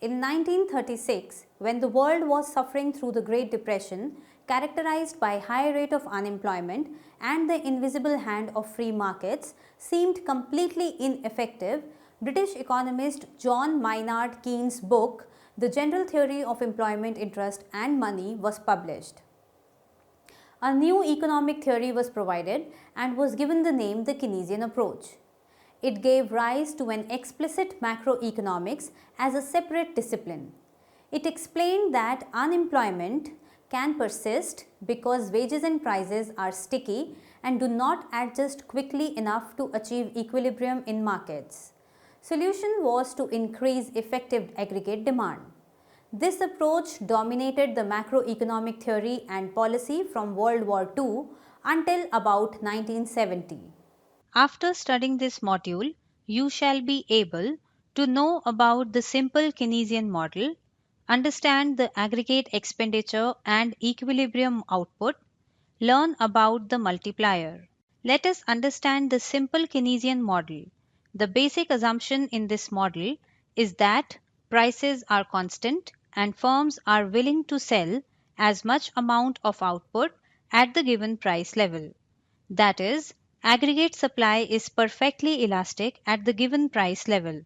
In 1936, when the world was suffering through the Great Depression, characterized by high rate of unemployment and the invisible hand of free markets seemed completely ineffective, British economist John Maynard Keynes' book, The General Theory of Employment, Interest and Money, was published. A new economic theory was provided and was given the name the Keynesian Approach. It gave rise to an explicit macroeconomics as a separate discipline. It explained that unemployment can persist because wages and prices are sticky and do not adjust quickly enough to achieve equilibrium in markets. Solution was to increase effective aggregate demand. This approach dominated the macroeconomic theory and policy from World War II until about 1970. After studying this module, you shall be able to know about the simple Keynesian model, understand the aggregate expenditure and equilibrium output, learn about the multiplier. Let us understand the simple Keynesian model. The basic assumption in this model is that prices are constant and firms are willing to sell as much amount of output at the given price level. That is, aggregate supply is perfectly elastic at the given price level.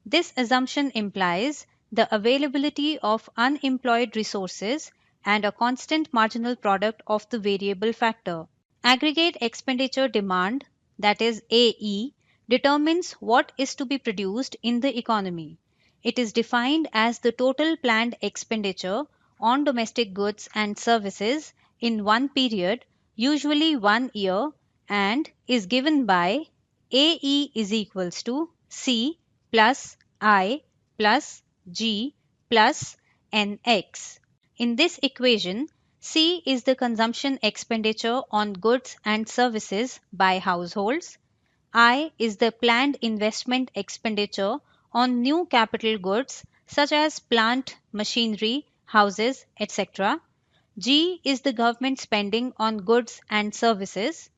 This assumption implies the availability of unemployed resources and a constant marginal product of the variable factor. Aggregate expenditure demand, that is AE, determines what is to be produced in the economy. It is defined as the total planned expenditure on domestic goods and services in one period, usually 1 year, and is given by AE is equals to C plus I plus G plus NX. In this equation, C is the consumption expenditure on goods and services by households. I is the planned investment expenditure on new capital goods such as plant, machinery, houses, etc. G is the government spending on goods and services.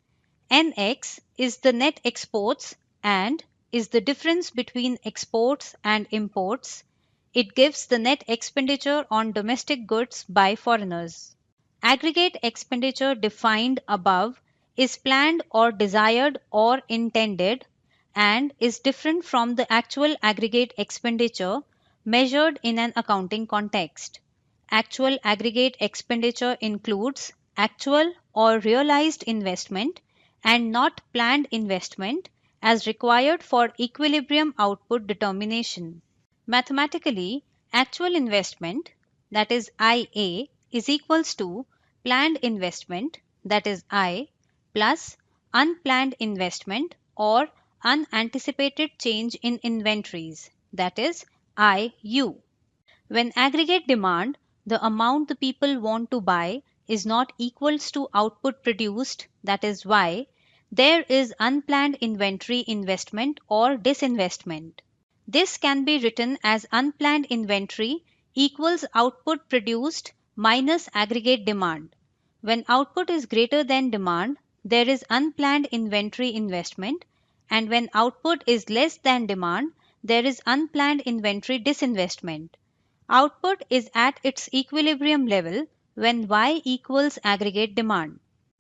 NX is the net exports and is the difference between exports and imports. It gives the net expenditure on domestic goods by foreigners. Aggregate expenditure defined above is planned or desired or intended and is different from the actual aggregate expenditure measured in an accounting context. Actual aggregate expenditure includes actual or realized investment and not planned investment as required for equilibrium output determination. Mathematically, actual investment, that is IA, is equals to planned investment, that is I, plus unplanned investment or unanticipated change in inventories, that is IU. When aggregate demand, the amount the people want to buy, is not equals to output produced, that is Y, there is unplanned inventory investment or disinvestment. This can be written as unplanned inventory equals output produced minus aggregate demand. When output is greater than demand, there is unplanned inventory investment, and when output is less than demand, there is unplanned inventory disinvestment. Output is at its equilibrium level when Y equals aggregate demand.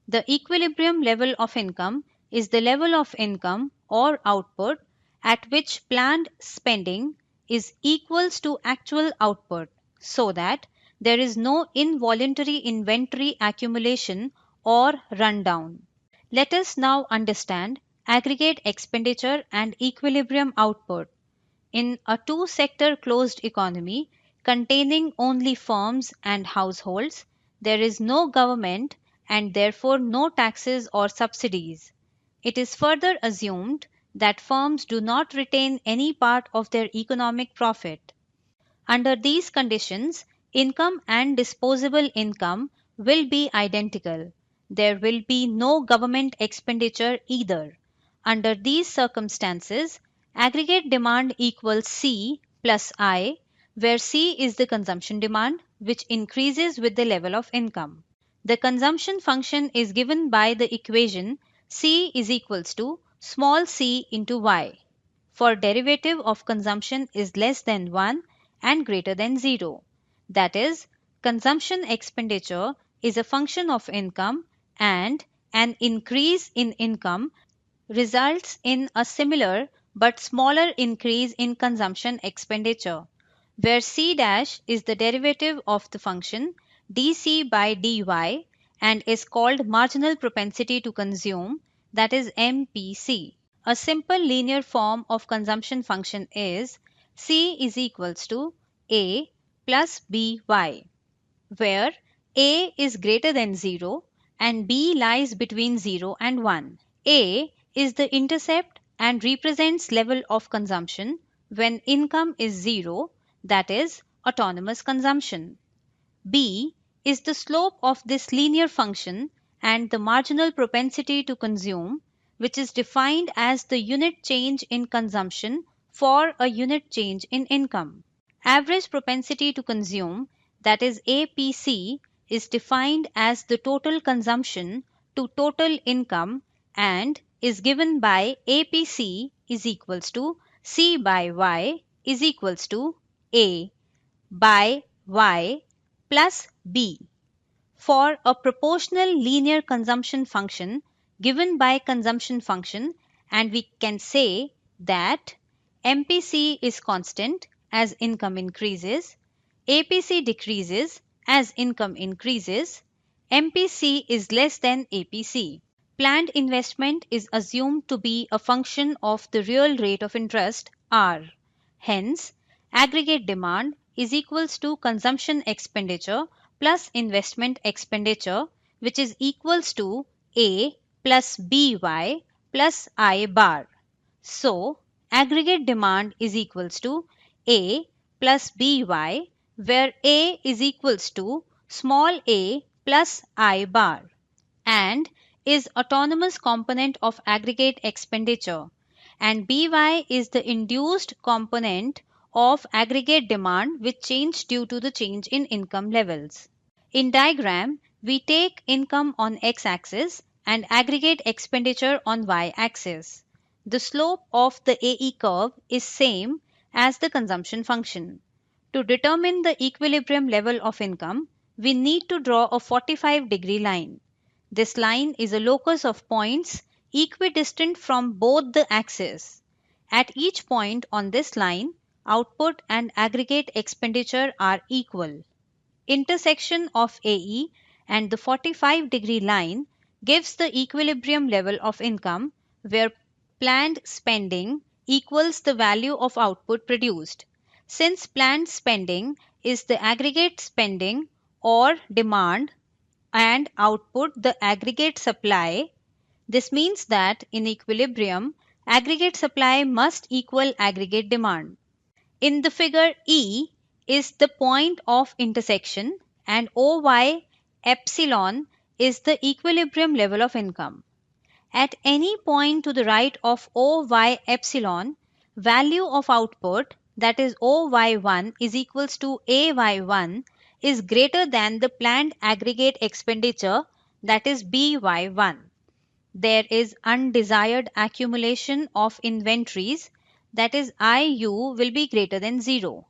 The equilibrium level of income is the level of income or output at which planned spending is equals to actual output, so that there is no involuntary inventory accumulation or rundown. Let us now understand aggregate expenditure and equilibrium output. In a two-sector closed economy containing only firms and households, there is no government and therefore no taxes or subsidies. It is further assumed that firms do not retain any part of their economic profit. Under these conditions, income and disposable income will be identical. There will be no government expenditure either. Under these circumstances, aggregate demand equals C plus I, where C is the consumption demand, which increases with the level of income. The consumption function is given by the equation C is equals to small c into Y. For derivative of consumption is less than 1 and greater than 0. That is, consumption expenditure is a function of income, and an increase in income results in a similar but smaller increase in consumption expenditure, where C dash is the derivative of the function dC by dy and is called marginal propensity to consume, that is MPC. A simple linear form of consumption function is C is equals to A plus BY, where A is greater than 0 and B lies between 0 and 1. A is the intercept and represents level of consumption when income is 0, that is autonomous consumption. B is the slope of this linear function and the marginal propensity to consume, which is defined as the unit change in consumption for a unit change in income. Average propensity to consume, that is APC, is defined as the total consumption to total income and is given by APC is equals to C by Y is equals to A by Y plus B. For a proportional linear consumption function given by consumption function, and we can say that MPC is constant as income increases, APC decreases as income increases, MPC is less than APC. Planned investment is assumed to be a function of the real rate of interest R. Hence, aggregate demand is equals to consumption expenditure plus investment expenditure, which is equals to A plus BY plus I bar. So, aggregate demand is equals to A plus BY, where A is equals to small a plus I bar and is autonomous component of aggregate expenditure, and BY is the induced component of aggregate demand which change due to the change in income levels. In diagram, we take income on x-axis and aggregate expenditure on y-axis. The slope of the AE curve is same as the consumption function. To determine the equilibrium level of income, we need to draw a 45-degree line. This line is a locus of points equidistant from both the axes. At each point on this line, output and aggregate expenditure are equal. Intersection of AE and the 45-degree line gives the equilibrium level of income where planned spending equals the value of output produced. Since planned spending is the aggregate spending or demand and output the aggregate supply, this means that in equilibrium, aggregate supply must equal aggregate demand. In the figure, E is the point of intersection and OY epsilon is the equilibrium level of income. At any point to the right of OY epsilon, value of output, that is OY1 is equals to AY1, is greater than the planned aggregate expenditure, that is BY1. There is undesired accumulation of inventories, that is IU will be greater than 0.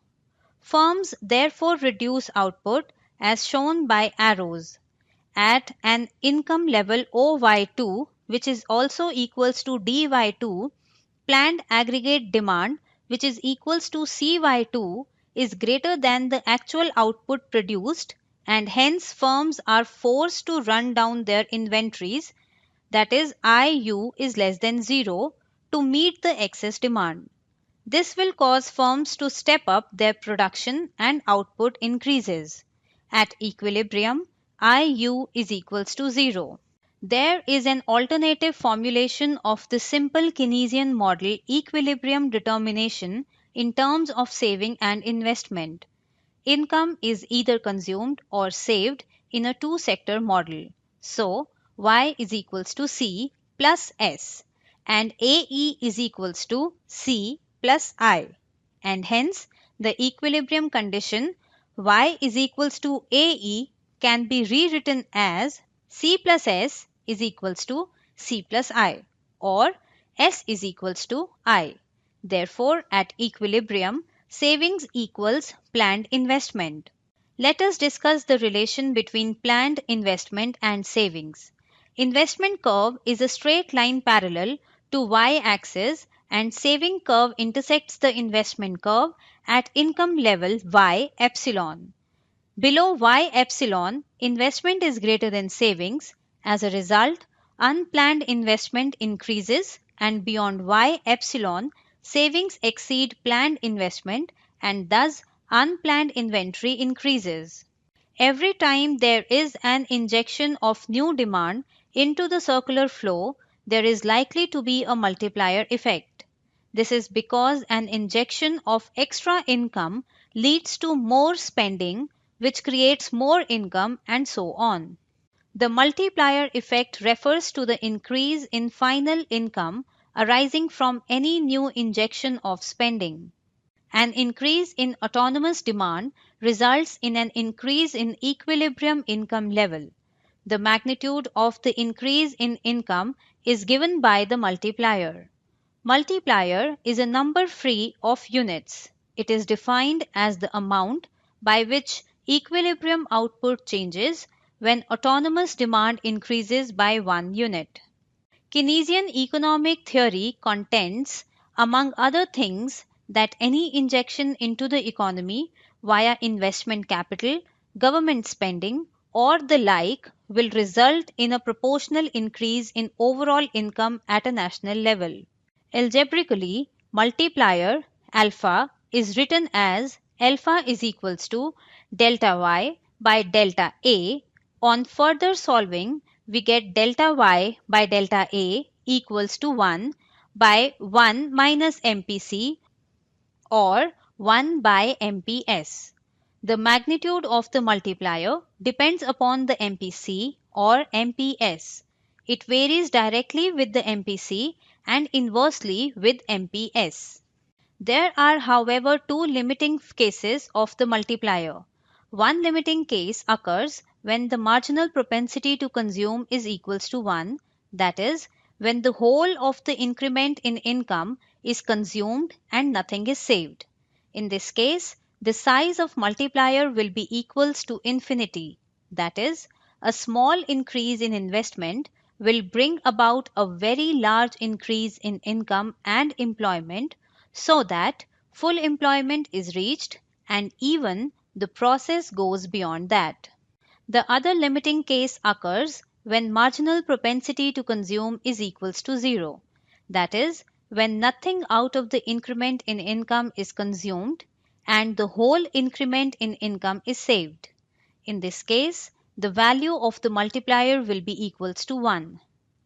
Firms therefore reduce output as shown by arrows. At an income level OY2, which is also equals to DY2, planned aggregate demand, which is equals to CY2, is greater than the actual output produced, and hence firms are forced to run down their inventories, that is IU is less than 0, to meet the excess demand. This will cause firms to step up their production and output increases. At equilibrium, IU is equals to 0. There is an alternative formulation of the simple Keynesian model equilibrium determination in terms of saving and investment. Income is either consumed or saved in a two-sector model. So, Y is equals to C plus S and AE is equals to C plus I, and hence the equilibrium condition Y is equals to AE can be rewritten as C plus S is equals to C plus I, or S is equals to I. Therefore, at equilibrium, savings equals planned investment. Let us discuss the relation between planned investment and savings. Investment curve is a straight line parallel to y-axis and saving curve intersects the investment curve at income level y epsilon. Below y epsilon, investment is greater than savings. As a result, unplanned investment increases and beyond y epsilon, savings exceed planned investment and thus unplanned inventory increases. Every time there is an injection of new demand into the circular flow, there is likely to be a multiplier effect. This is because an injection of extra income leads to more spending, which creates more income, and so on. The multiplier effect refers to the increase in final income arising from any new injection of spending. An increase in autonomous demand results in an increase in equilibrium income level. The magnitude of the increase in income is given by the multiplier. Multiplier is a number free of units. It is defined as the amount by which equilibrium output changes when autonomous demand increases by 1 unit. Keynesian economic theory contends, among other things, that any injection into the economy via investment capital, government spending, or the like will result in a proportional increase in overall income at a national level. Algebraically, multiplier alpha is written as alpha is equals to delta y by delta A. On further solving, we get delta y by delta A equals to 1 by 1 minus MPC or 1 by MPS. The magnitude of the multiplier depends upon the MPC or MPS. It varies directly with the MPC and inversely with MPS. There are, however, two limiting cases of the multiplier. One limiting case occurs when the marginal propensity to consume is equals to 1, that is, when the whole of the increment in income is consumed and nothing is saved. In this case, the size of multiplier will be equals to infinity, that is, a small increase in investment will bring about a very large increase in income and employment so that full employment is reached and even the process goes beyond that. The other limiting case occurs when marginal propensity to consume is equals to 0. That is, when nothing out of the increment in income is consumed and the whole increment in income is saved. In this case, the value of the multiplier will be equals to 1.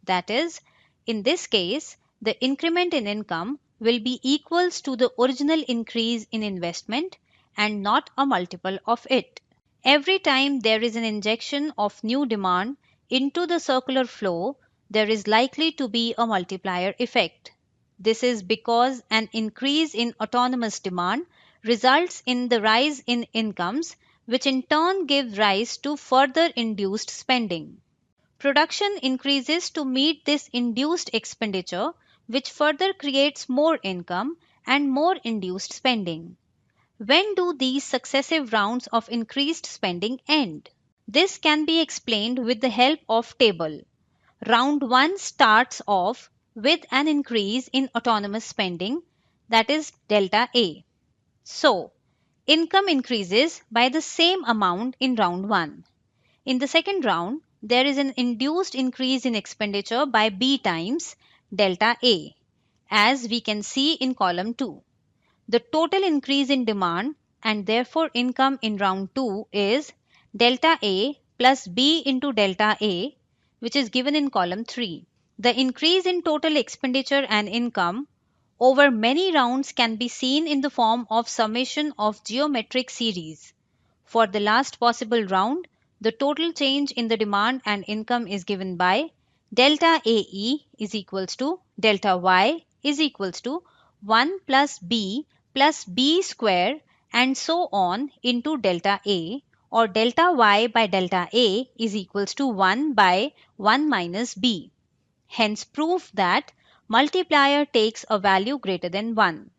That is, in this case, the increment in income will be equals to the original increase in investment and not a multiple of it. Every time there is an injection of new demand into the circular flow, there is likely to be a multiplier effect. This is because an increase in autonomous demand results in the rise in incomes, which in turn give rise to further induced spending. Production increases to meet this induced expenditure, which further creates more income and more induced spending. When do these successive rounds of increased spending end? This can be explained with the help of table. Round 1 starts off with an increase in autonomous spending, that is delta A. So, income increases by the same amount in round 1. In the second round, there is an induced increase in expenditure by B times delta A, as we can see in column 2. The total increase in demand and therefore income in round 2 is delta A plus B into delta A, which is given in column 3. The increase in total expenditure and income over many rounds can be seen in the form of summation of geometric series. For the last possible round, the total change in the demand and income is given by delta AE is equals to delta Y is equals to 1 plus B square and so on into delta A, or delta Y by delta A is equals to 1 by 1 minus B. Hence proof that multiplier takes a value greater than 1.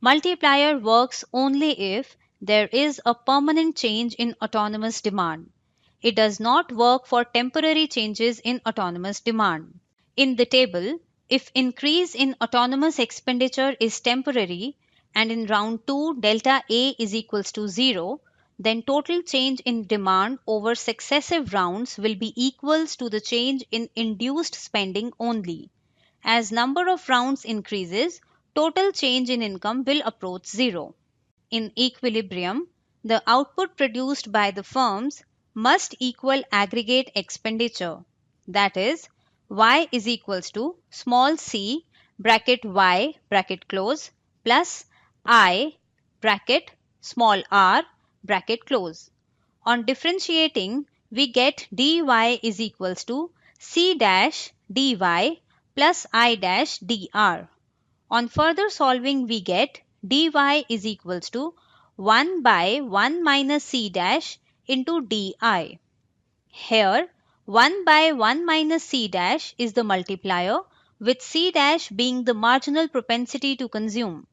Multiplier works only if there is a permanent change in autonomous demand. It does not work for temporary changes in autonomous demand. In the table, if increase in autonomous expenditure is temporary and in round 2 delta A is equals to 0, then total change in demand over successive rounds will be equals to the change in induced spending only. As number of rounds increases, total change in income will approach 0. In equilibrium, the output produced by the firms must equal aggregate expenditure. That is, y is equals to small c bracket y bracket close plus I bracket small r bracket close. On differentiating, we get dy is equals to c dash dy plus I dash dr. On further solving, we get dy is equals to 1 by 1 minus c dash into di. Here, 1 by 1 minus c dash is the multiplier, with c dash being the marginal propensity to consume.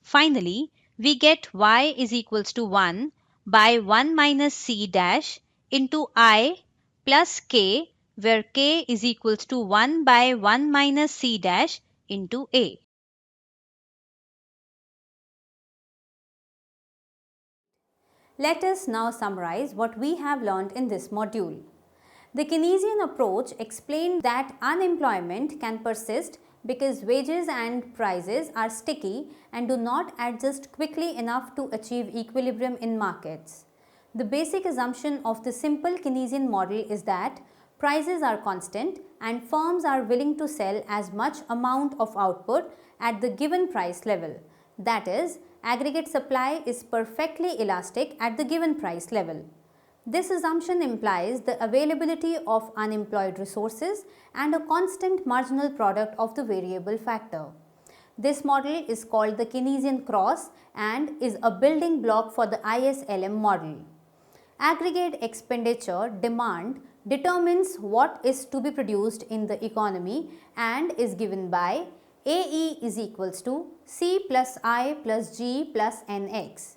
Finally, we get y is equals to 1 by 1 minus c dash into I plus k, where k is equals to 1 by 1 minus c dash into a. Let us now summarize what we have learned in this module. The Keynesian approach explained that unemployment can persist because wages and prices are sticky and do not adjust quickly enough to achieve equilibrium in markets. The basic assumption of the simple Keynesian model is that prices are constant and firms are willing to sell as much amount of output at the given price level. That is, aggregate supply is perfectly elastic at the given price level. This assumption implies the availability of unemployed resources and a constant marginal product of the variable factor. This model is called the Keynesian cross and is a building block for the ISLM model. Aggregate expenditure demand determines what is to be produced in the economy and is given by AE is equals to C plus I plus G plus NX.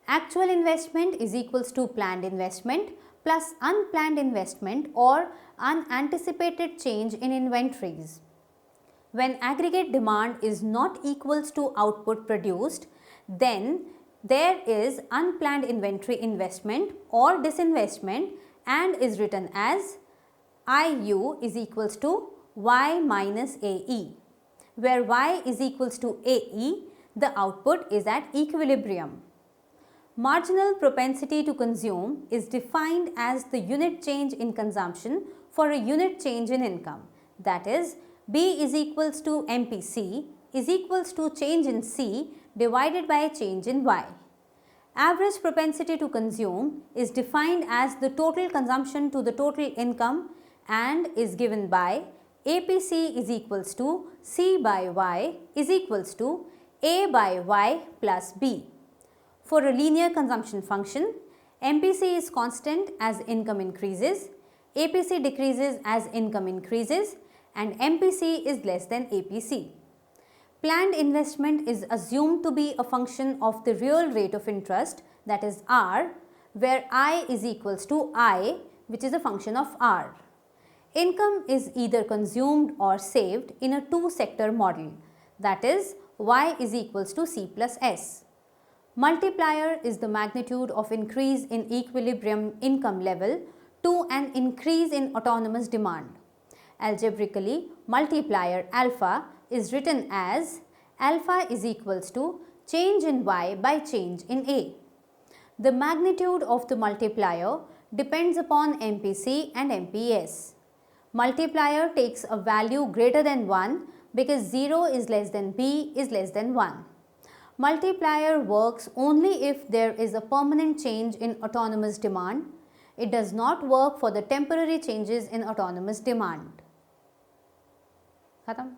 Actual investment is equals to planned investment plus unplanned investment or unanticipated change in inventories. When aggregate demand is not equals to output produced, then there is unplanned inventory investment or disinvestment and is written as IU is equals to Y minus AE, where Y is equals to AE, the output is at equilibrium. Marginal propensity to consume is defined as the unit change in consumption for a unit change in income. That is, B is equals to MPC is equals to change in C divided by change in Y. Average propensity to consume is defined as the total consumption to the total income and is given by APC is equals to C by Y is equals to A by Y plus B. For a linear consumption function, MPC is constant as income increases, APC decreases as income increases, and MPC is less than APC. Planned investment is assumed to be a function of the real rate of interest, that is R, where I is equals to I, which is a function of R. Income is either consumed or saved in a two-sector model, that is, Y is equals to C plus S. Multiplier is the magnitude of increase in equilibrium income level to an increase in autonomous demand. Algebraically, multiplier alpha is written as alpha is equals to change in Y by change in A. The magnitude of the multiplier depends upon MPC and MPS. Multiplier takes a value greater than 1 because 0 is less than B is less than 1. Multiplier works only if there is a permanent change in autonomous demand. It does not work for the temporary changes in autonomous demand. Khatam?